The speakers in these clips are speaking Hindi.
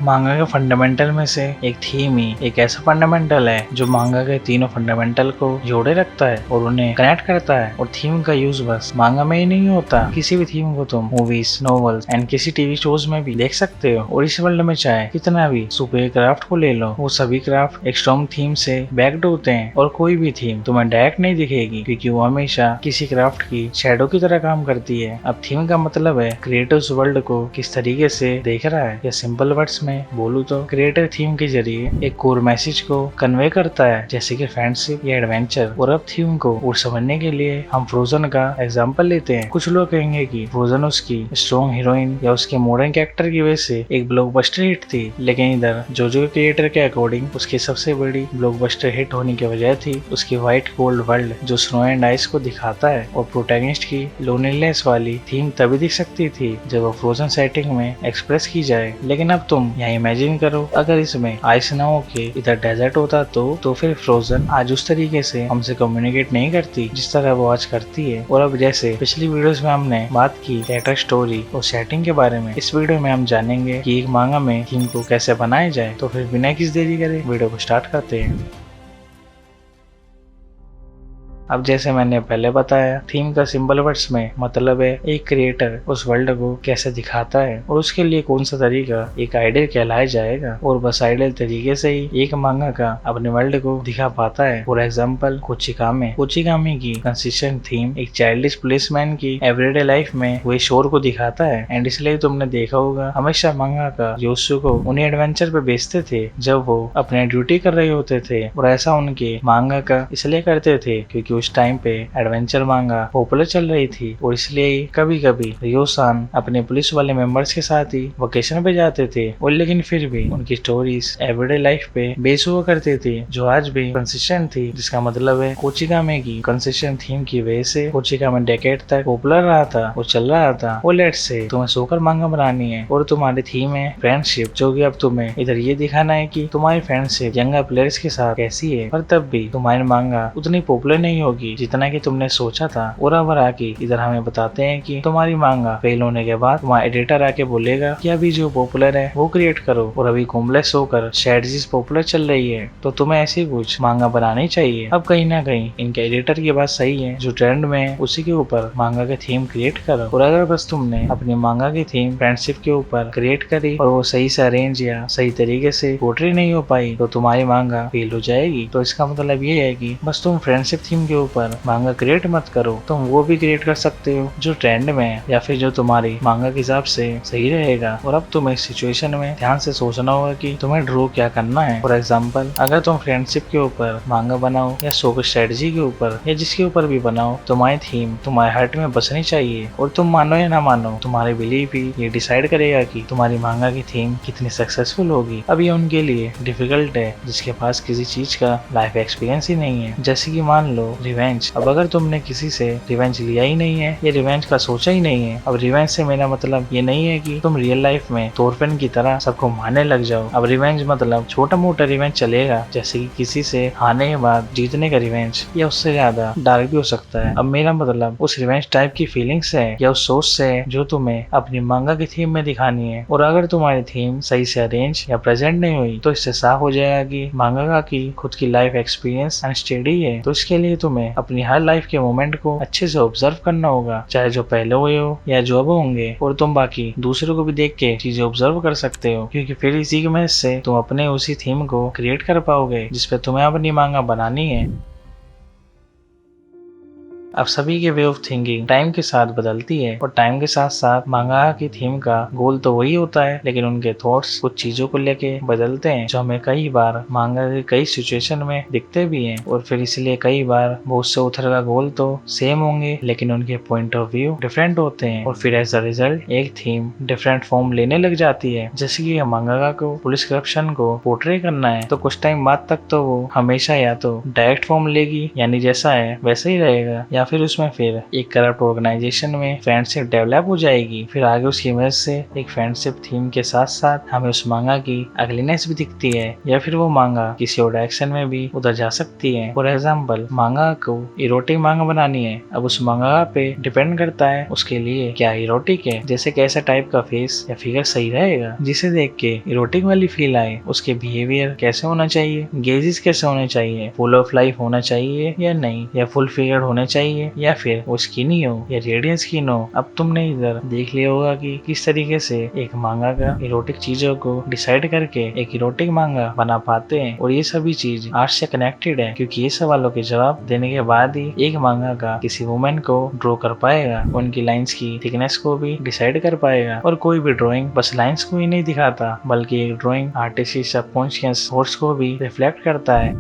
मांगा के फंडामेंटल में से एक थीम ही एक ऐसा फंडामेंटल है जो मांगा के तीनों फंडामेंटल को जोड़े रखता है और उन्हें कनेक्ट करता है। और थीम का यूज बस मांगा में ही नहीं होता, किसी भी थीम को तुम मूवीज, नॉवेल्स एंड किसी टीवी शोज में भी देख सकते हो। और इस वर्ल्ड में चाहे कितना भी सुपर क्राफ्ट को ले लो, वो सभी क्राफ्ट एक स्ट्रॉन्ग थीम से बैक्ड होते हैं और कोई भी थीम तुम्हें डायरेक्ट नहीं दिखेगी क्योंकि वो हमेशा किसी क्राफ्ट की शैडो की तरह काम करती है। अब थीम का मतलब है क्रिएटर उस वर्ल्ड को किस तरीके से देख रहा है, या सिंपल वर्ड्स में बोलूं तो क्रिएटर थीम के जरिए एक कोर मैसेज को कन्वे करता है, जैसे कि फ्रेंडशिप या एडवेंचर। और अब थीम को और समझने के लिए हम फ्रोजन का एग्जांपल लेते हैं। कुछ लोग कहेंगे कि फ्रोजन उसकी स्ट्रॉन्ग हीरोइन या उसके मॉडर्न कैरेक्टर की वजह से एक ब्लॉकबस्टर हिट थी, लेकिन इधर जोजो क्रिएटर के अकॉर्डिंग उसकी सबसे बड़ी ब्लॉकबस्टर हिट होने की वजह थी उसकी व्हाइट कोल्ड वर्ल्ड जो स्नो एंड आइस को दिखाता है। और प्रोटैगनिस्ट की लोनलीनेस वाली थीम तभी दिख सकती थी जब वो फ्रोजन सेटिंग में एक्सप्रेस की जाए। लेकिन अब तुम यहाँ इमेजिन करो, अगर इसमें आइस ना हो के इधर डेजर्ट होता तो फिर फ्रोजन आज उस तरीके से हमसे कम्युनिकेट नहीं करती जिस तरह वो आज करती है। और अब जैसे पिछली वीडियोस में हमने बात की कैरेक्टर स्टोरी और सेटिंग के बारे में, इस वीडियो में हम जानेंगे कि एक मांगा में थीम को कैसे बनाया जाए। तो फिर बिना किसी देरी करे वीडियो को स्टार्ट करते हैं। अब जैसे मैंने पहले बताया, थीम का सिंपल वर्ड्स में मतलब है एक क्रिएटर उस वर्ल्ड को कैसे दिखाता है और उसके लिए कौन सा तरीका एक आइडियल कहलाया जाएगा। और बस आइडियल तरीके से ही एक मांगा का अपने वर्ल्ड को दिखा पाता है। फॉर एग्जाम्पल कोचिकामे की कंसिस्टेंट थीम एक चाइल्डिश पुलिसमैन की एवरीडे लाइफ में वो शोर को दिखाता है। एंड इसलिए तुमने देखा होगा हमेशा मांगा का योशु को उन्हें एडवेंचर पे भेजते थे जब वो अपने ड्यूटी कर रहे होते थे। और ऐसा उनके मांगा का इसलिए करते थे क्योंकि उस टाइम पे एडवेंचर मांगा पॉपुलर चल रही थी और इसलिए कभी कभी रियो-सान अपने पुलिस वाले मेंबर्स के साथ ही वेकेशन पे जाते थे। और लेकिन फिर भी उनकी स्टोरीज एवरीडे लाइफ पे बेस हुआ करते थे जो आज भी कंसिस्टेंट थी, जिसका मतलब है कोचिकामे की कंसिस्टेंट थीम की वजह से कोचिकामे डेकेड तक पॉपुलर रहा था और चल रहा था। और लेट्स से तुम्हें सोकर मांगा बनानी है और तुम्हारी थीम है फ्रेंडशिप, जो कि अब तुम्हें इधर ये दिखाना है कि तुम्हारी फ्रेंडशिप यंगर प्लेयर्स के साथ कैसी है। पर तब भी तुम्हारी मांगा उतनी पॉपुलर नहीं होगी जितना कि तुमने सोचा था। और अब आके इधर हमें बताते हैं कि तुम्हारी मांगा फेल होने के बाद तुम्हारा एडिटर आके बोलेगा कि अभी जो पॉपुलर है वो क्रिएट करो, और अभी कॉम्प्लेक्स होकर स्ट्रेटजीज पॉपुलर चल रही है तो तुम्हें ऐसी कुछ मांगा बनानी चाहिए। अब कहीं ना कहीं इनके एडिटर की बात सही है, जो ट्रेंड में है उसी के ऊपर मांगा की थीम क्रिएट करो। और अगर बस तुमने अपनी मांगा की थीम फ्रेंडशिप के ऊपर क्रिएट करी और वो सही से अरेंज या सही तरीके से पोर्ट्री नहीं हो पाई तो तुम्हारी मांगा फेल हो जाएगी। तो इसका मतलब ये है कि बस तुम फ्रेंडशिप थीम के ऊपर मांगा क्रिएट मत करो, तुम वो भी क्रिएट कर सकते हो जो ट्रेंड में है या फिर जो तुम्हारी मांगा के हिसाब से सही रहेगा। और अब तुम्हें इस सिचुएशन में ध्यान से सोचना होगा कि तुम्हें ड्रॉ क्या करना है। फॉर एग्जांपल, अगर तुम फ्रेंडशिप के ऊपर मांगा बनाओ या शो स्ट्रेटजी के ऊपर या जिसके ऊपर भी बनाओ, तुम्हारी थीम तुम्हारे हार्ट में बसनी चाहिए। और तुम मानो या ना मानो, तुम्हारे बिलीफ ही ये डिसाइड करेगा कि तुम्हारी मांगा की थीम कितनी सक्सेसफुल होगी। अब ये उनके लिए डिफिकल्ट है जिसके पास किसी चीज का लाइफ एक्सपीरियंस ही नहीं है। जैसे कि मान लो रिवेंज। अब अगर तुमने किसी से रिवेंज लिया ही नहीं है या रिवेंज का सोचा ही नहीं है, अब रिवेंज से मेरा मतलब ये नहीं है कि तुम रियल लाइफ में थोरपेन की तरह सबको मारने लग जाओ। अब रिवेंज मतलब छोटा मोटा रिवेंज चलेगा, जैसे कि किसी से हारने के बाद जीतने का रिवेंज, या उससे ज्यादा डार्क भी हो सकता है। अब मेरा मतलब उस रिवेंज टाइप की फीलिंग्स है या उस सोच से है जो तुम्हें अपनी मांगा की थीम में दिखानी है। और अगर तुम्हारी थीम सही से अरेंज या प्रेजेंट नहीं हुई तो इससे साफ हो जाएगा कि मांगा की खुद की लाइफ एक्सपीरियंस अनस्टेडी है। तो इसके लिए तुम्हें अपनी हर लाइफ के मोमेंट को अच्छे से ऑब्जर्व करना होगा, चाहे जो पहले हुए हो या जो अब होंगे। और तुम बाकी दूसरों को भी देख के चीजें ऑब्जर्व कर सकते हो, क्योंकि फिर इसी की मदद से तुम अपने उसी थीम को क्रिएट कर पाओगे जिसपे तुम्हें अपनी मांगा बनानी है। अब सभी के वे ऑफ थिंकिंग टाइम के साथ बदलती है और टाइम के साथ साथ मांगा की थीम का गोल तो वही होता है, लेकिन उनके थॉट्स कुछ चीजों को लेके बदलते हैं जो हमें कई बार मांगा के कई सिचुएशन में दिखते भी हैं। और फिर इसलिए कई बार बहुत से ऑथर का गोल तो सेम होंगे लेकिन उनके पॉइंट ऑफ व्यू डिफरेंट होते हैं, और फिर एज अ रिजल्ट एक थीम डिफरेंट फॉर्म लेने लग जाती है। जैसे कि मांगा को पुलिस करप्शन को पोर्ट्रे करना है तो कुछ टाइम बाद तक तो वो हमेशा या तो डायरेक्ट फॉर्म लेगी, यानी जैसा है वैसा ही रहेगा, या फिर उसमें फिर एक करप्ट ऑर्गेनाइजेशन में फ्रेंडशिप डेवलप हो जाएगी। फिर आगे उसकी वजह से एक फ्रेंडशिप थीम के साथ साथ हमें उस मांगा की अगलीनेस भी दिखती है, या फिर वो मांगा किसी और डायरेक्शन में भी उधर जा सकती है। फॉर एग्जाम्पल, मांगा को इरोटिक मांगा बनानी है, अब उस मांगा पे डिपेंड करता है उसके लिए क्या इरोटिक है, जैसे कैसा टाइप का फेस या फिगर सही रहेगा जिसे देख के इरोटिक वाली फील आए, उसके बिहेवियर कैसे होना चाहिए, गेजेस कैसे होने चाहिए, फुल ऑफ लाइफ होना चाहिए या नहीं, या फुल फिगर होने चाहिए, या फिर वो स्किनी हो या रेडियंट स्किन हो। अब तुमने इधर देख लिया होगा कि किस तरीके से एक मांगा का इरोटिक चीजों को डिसाइड करके एक इरोटिक मांगा बना पाते हैं, और ये सभी चीज आर्ट से कनेक्टेड है, क्योंकि ये सवालों के जवाब देने के बाद ही एक मांगा का किसी वुमेन को ड्रॉ कर पाएगा, उनकी लाइंस की थिकनेस को भी डिसाइड कर पाएगा। और कोई भी ड्राइंग बस लाइंस को ही नहीं दिखाता, बल्कि एक ड्राइंग आर्टिस्ट की सबकॉन्शियस थॉट्स को भी रिफ्लेक्ट करता है।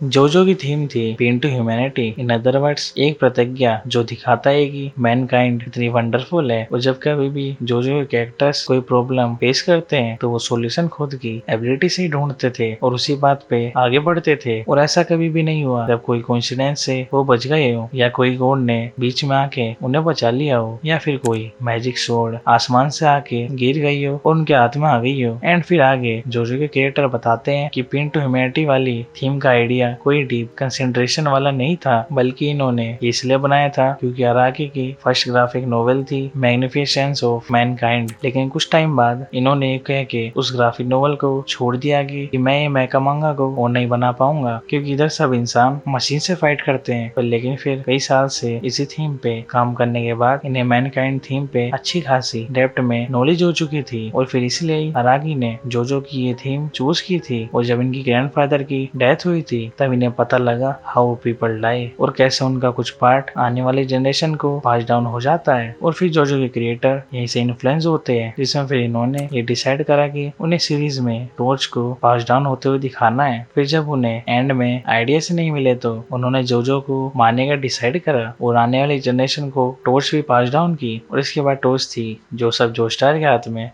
जोजो की थीम थी pain to humanity, in other words एक प्रतिज्ञा जो दिखाता है कि मैनकाइंड इतनी वंडरफुल है, और जब कभी भी जोजो के कैरेक्टर्स कोई प्रॉब्लम फेस करते हैं तो वो सॉल्यूशन खुद की एबिलिटी से ही ढूंढते थे और उसी बात पे आगे बढ़ते थे। और ऐसा कभी भी नहीं हुआ जब कोई कोइंसिडेंस से वो बच गए हो, या कोई गॉड ने बीच में आके उन्हें बचा लिया हो, या फिर कोई मैजिक स्वॉर्ड आसमान से आके गिर गई हो और उनके हाथ में आ गई हो। एंड फिर आगे जोजो के कैरेक्टर बताते हैं कि पेन टू ह्यूमैनिटी वाली थीम का आइडिया कोई डीप कंसंट्रेशन वाला नहीं था, बल्कि इन्होंने इसलिए बनाया था क्योंकि अराकी की फर्स्ट ग्राफिक नोवेल थी मैग्निफिसेंस ऑफ मैनकाइंड। लेकिन कुछ टाइम बाद इन्होंने कह के उस ग्राफिक नोवेल को छोड़ दिया कि मैं ये मेका मांगा को और नहीं बना पाऊंगा, क्योंकि इधर सब इंसान मशीन से फाइट करते हैं। पर लेकिन फिर कई साल से इसी थीम पे काम करने के बाद इन्हें मैनकाइंड थीम पे अच्छी खासी डेप्थ में नॉलेज हो चुकी थी, और फिर इसलिए अराकी ने जोजो की ये थीम चूज की थी। और जब इनकी ग्रैंडफादर की डेथ हुई थी तब इन्हें पता लगा हाउ पीपल डाई, और कैसे उनका कुछ पार्ट आने वाली जनरेशन को पास डाउन हो जाता है। और फिर जोजो के क्रिएटर यहीं से इन्फ्लुएंस होते हैं, जिसमें फिर इन्होंने ये डिसाइड करा कि उन्हें सीरीज में टॉर्च को पास डाउन होते हुए दिखाना है। फिर जब उन्हें एंड में आइडियाज नहीं मिले तो उन्होंने जोजो को मारने का डिसाइड करा और आने वाली जनरेशन को टॉर्च भी पास डाउन की, और इसके बाद टॉर्च थी जोस्टार के हाथ में।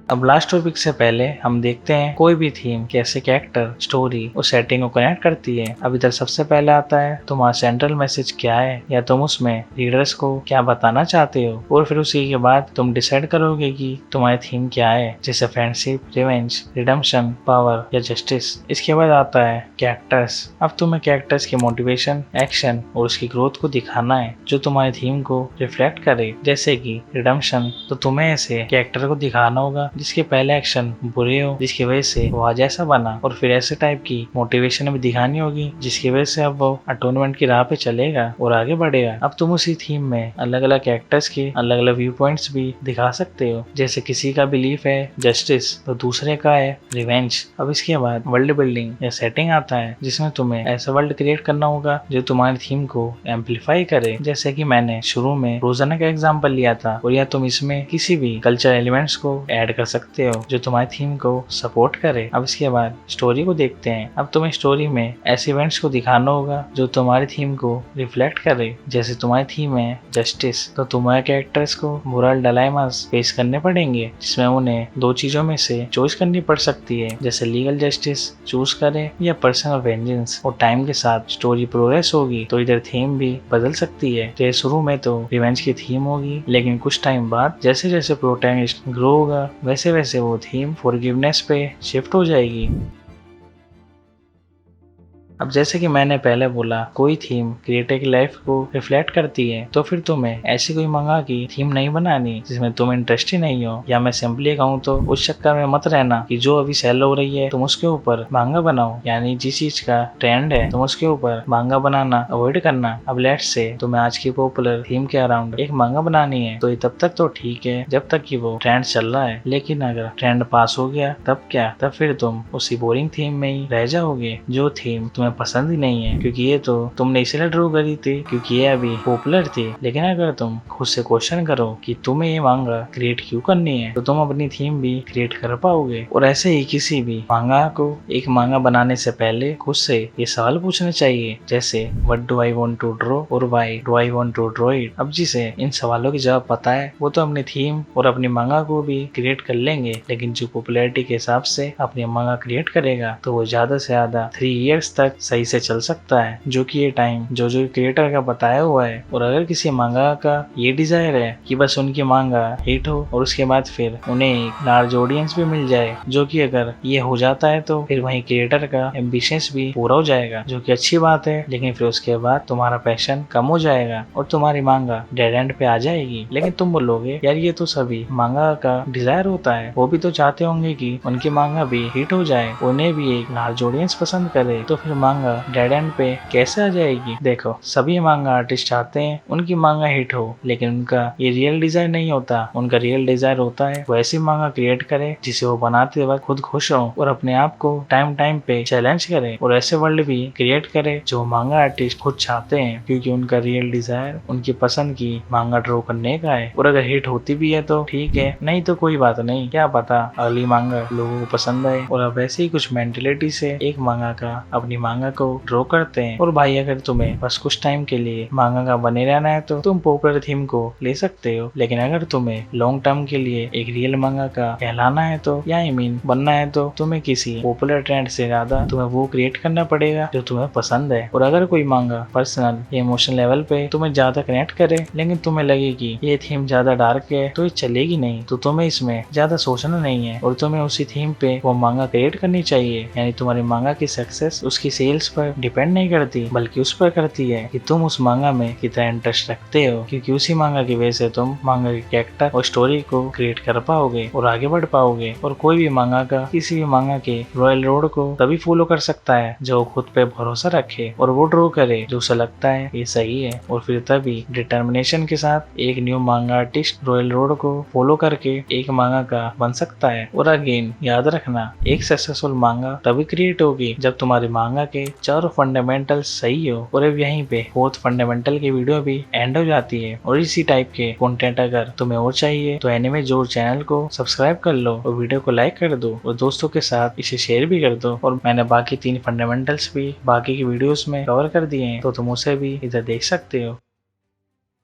अब लास्ट टॉपिक से पहले हम देखते हैं कोई भी थीम कैसे कैरेक्टर, स्टोरी और सेटिंग को कनेक्ट करती है। अब इधर सबसे पहले आता है तुम्हारा सेंट्रल मैसेज क्या है, या तुम उसमें रीडर्स को क्या बताना चाहते हो, और फिर उसी के बाद तुम डिसाइड करोगे कि तुम्हारी थीम क्या है, जैसे फ्रेंडशिप, रिवेंज, रिडेम्पशन, पावर या जस्टिस। इसके बाद आता है कैरेक्टर्स। अब तुम्हें कैरेक्टर्स की मोटिवेशन, एक्शन और उसकी ग्रोथ को दिखाना है जो तुम्हारी थीम को रिफ्लेक्ट करे। जैसे कि रिडेम्पशन, तो तुम्हें ऐसे कैरेक्टर को दिखाना होगा जिसके पहले एक्शन बुरे हो, जिसकी वजह से वो आज ऐसा बना, और फिर ऐसे टाइप की मोटिवेशन भी दिखानी होगी जिसकी वजह से अब वो अटोनमेंट की राह पे चलेगा और आगे बढ़ेगा। अब तुम उसी थीम में अलग अलग कैरेक्टर्स के अलग अलग व्यू पॉइंट्स भी दिखा सकते हो, जैसे किसी का बिलीफ है जस्टिस तो दूसरे का है रिवेंज। अब इसके बाद वर्ल्ड बिल्डिंग या सेटिंग आता है, जिसमें तुम्हें ऐसा वर्ल्ड क्रिएट करना होगा जो तुम्हारी थीम को एम्पलीफाई करे, जैसे कि मैंने शुरू में रोजाना का एग्जाम्पल लिया था, और या तुम इसमें किसी भी कल्चर एलिमेंट्स को ऐड कर सकते हो जो तुम्हारी थीम को सपोर्ट करे। अब इसके बाद स्टोरी को देखते हैं। अब तुम्हें स्टोरी में ऐसे इवेंट्स को दिखाना होगा जो तुम्हारी थीम को रिफ्लेक्ट करे, जैसे तुम्हारी थीम है जस्टिस तो तुम्हारे कैरेक्टर्स को मोरल डायलेमास फेस करने पड़ेंगे, जिसमें उन्हें दो चीजों में से चॉइस करनी पड़ सकती है, जैसे लीगल जस्टिस चूज करे या पर्सनल वेंजेंस। और टाइम के साथ स्टोरी प्रोग्रेस होगी तो इधर थीम भी बदल सकती है। तो शुरू में तो रिवेंज की थीम होगी, लेकिन कुछ टाइम बाद जैसे जैसे प्रोटैगनिस्ट ग्रो होगा वैसे वैसे वो थीम फॉरगिवनेस पे शिफ्ट हो जाएगी। अब जैसे कि मैंने पहले बोला कोई थीम क्रिएटर की लाइफ को रिफ्लेक्ट करती है, तो फिर तुम्हें ऐसी कोई मंगा की थीम नहीं बनानी जिसमें तुम इंटरेस्ट ही नहीं हो, या मैं सिंपली कहूँ तो उस चक्कर में मत रहना कि जो अभी सेल हो रही है तुम उसके ऊपर मांगा बनाओ, यानी जिस चीज का ट्रेंड है तुम उसके ऊपर मांगा बनाना अवॉइड करना। अब लेट्स से तुम्हें आज की पॉपुलर थीम के अराउंड एक मांगा बनानी है, तो ये तब तक तो ठीक है जब तक कि वो ट्रेंड चल रहा है, लेकिन अगर ट्रेंड पास हो गया तब क्या, तब फिर तुम उसी बोरिंग थीम में ही रह जाओगे जो थीम तुम्हें तुम्हें पसंद ही नहीं है, क्योंकि ये तो तुमने इसलिए ड्रॉ करी थी क्योंकि ये अभी पॉपुलर थी। लेकिन अगर तुम खुद से क्वेश्चन करो कि तुम्हें ये मांगा क्रिएट क्यों करनी है, तो तुम अपनी थीम भी क्रिएट कर पाओगे। और ऐसे ही किसी भी मांगा को एक मांगा बनाने से पहले खुद से ये सवाल पूछने चाहिए, जैसे what do I want to draw और why do I want to draw it. अब जिसे इन सवालों के जवाब पता है वो तो अपनी थीम और अपनी मांगा को भी क्रिएट कर लेंगे। लेकिन जो पॉपुलैरिटी के हिसाब से अपनी मांगा क्रिएट करेगा तो वो ज्यादा से ज्यादा 3 इयर्स तक सही से चल सकता है, जो कि ये टाइम जो क्रिएटर का बताया हुआ है। और अगर किसी मांगा का ये डिजायर है कि बस उनकी मांगा हिट हो और उसके बाद फिर उन्हें एक लार्ज ऑडियंस भी मिल जाए, जो कि अगर ये हो जाता है तो फिर वहीं क्रिएटर का एम्बिशंस भी पूरा हो जाएगा, जो कि अच्छी बात है। लेकिन फिर उसके बाद तुम्हारा पैशन कम हो जाएगा और तुम्हारी मांगा डेड एंड पे आ जाएगी। लेकिन तुम बोलोगे यार ये तो सभी मांगा का डिजायर होता है, वो भी तो चाहते होंगे कि उनकी मांगा भी हिट हो जाए, उन्हें भी एक लार्ज ऑडियंस पसंद करे, तो फिर मांगा डेड एंड पे कैसे आ जाएगी। देखो सभी मांगा आर्टिस्ट चाहते हैं उनकी मांगा हिट हो, लेकिन उनका ये रियल डिजायर नहीं होता। उनका रियल डिजायर होता है वो ऐसी मांगा क्रिएट करे जिसे वो बनाते वक्त खुद खुश हो और अपने आप को टाइम पे चैलेंज करे, और ऐसे वर्ल्ड भी क्रिएट करे जो मांगा आर्टिस्ट खुद चाहते हैं, क्योंकि उनका रियल डिजायर उनकी पसंद की मांगा ड्रॉ करने का है। और अगर हिट होती भी है तो ठीक है, नहीं तो कोई बात नहीं, क्या पता अगली मांगा लोगों को पसंद आए। और अब ऐसे ही कुछ मेंटेलिटी से एक मांगा का अपनी मांगा को ड्रॉ करते हैं। और भाई अगर तुम्हें बस कुछ टाइम के लिए मांगा का बने रहना है तो तुम पॉपुलर थीम को ले सकते हो, लेकिन अगर तुम्हें लॉन्ग टर्म के लिए एक रियल मांगा का कहलाना है तो या बनना है तो तुम्हें किसी पॉपुलर ट्रेंड से ज्यादा तुम्हें वो क्रिएट करना पड़ेगा जो तुम्हें पसंद है। और अगर कोई मांगा पर्सनल इमोशनल लेवल पे तुम्हें ज्यादा कनेक्ट करे, लेकिन तुम्हें लगे कि ये थीम ज्यादा डार्क है तो ये चलेगी नहीं, तो तुम्हें इसमें ज्यादा सोचना नहीं है और तुम्हें उसी थीम पे वो मांगा क्रिएट करनी चाहिए। यानी तुम्हारी मांगा की सक्सेस उसकी सेल्स पर डिपेंड नहीं करती, बल्कि उस पर करती है कि तुम उस मांगा में कितना इंटरेस्ट रखते हो, क्योंकि उसी मांगा की वजह से तुम मांगा के कैरेक्टर और स्टोरी को क्रिएट कर पाओगे और आगे बढ़ पाओगे। और कोई भी मांगा का किसी भी मांगा के रॉयल रोड को तभी फॉलो कर सकता है जो खुद पे भरोसा रखे और वो ड्रॉ करे जो उसे लगता है ये सही है, और फिर तभी डिटर्मिनेशन के साथ एक न्यू मांगा आर्टिस्ट रॉयल रोड को फॉलो करके एक मांगा का बन सकता है। और अगेन याद रखना, एक सक्सेसफुल मांगा तभी क्रिएट होगी जब तुम्हारी मांगा के चारों फंडामेंटल सही हो। और अब यहीं पे फोर्थ फंडामेंटल की वीडियो भी एंड हो जाती है। और इसी टाइप के कंटेंट अगर तुम्हें और चाहिए तो एनिमे जोर चैनल को सब्सक्राइब कर लो और वीडियो को लाइक कर दो और दोस्तों के साथ इसे शेयर भी कर दो। और मैंने बाकी 3 फंडामेंटल्स भी बाकी की वीडियोस में कवर कर दिए हैं, तो तुम उसे भी इधर देख सकते हो।